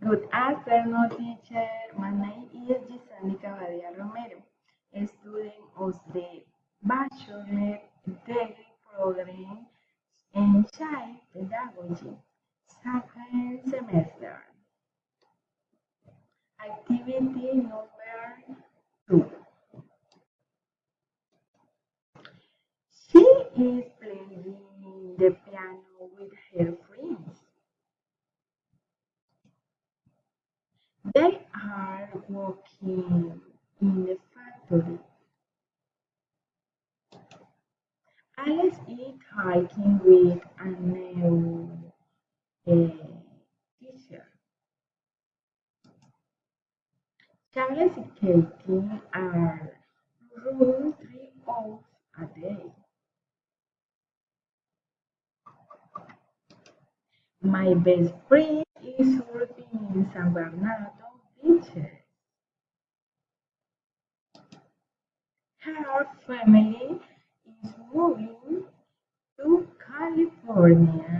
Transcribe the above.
Good afternoon, teacher. My name is Gisanica Badia Romero, a student of the Bachelor Degree Program in Child Pedagogy, second semester. Activity number 2. She is playing the piano with her friends. They are working in the factory. Alex is hiking with a new teacher. Charles and Katie are running 3 hours a day. My best friend is working in San Bernardo Beach. Her family is moving to California.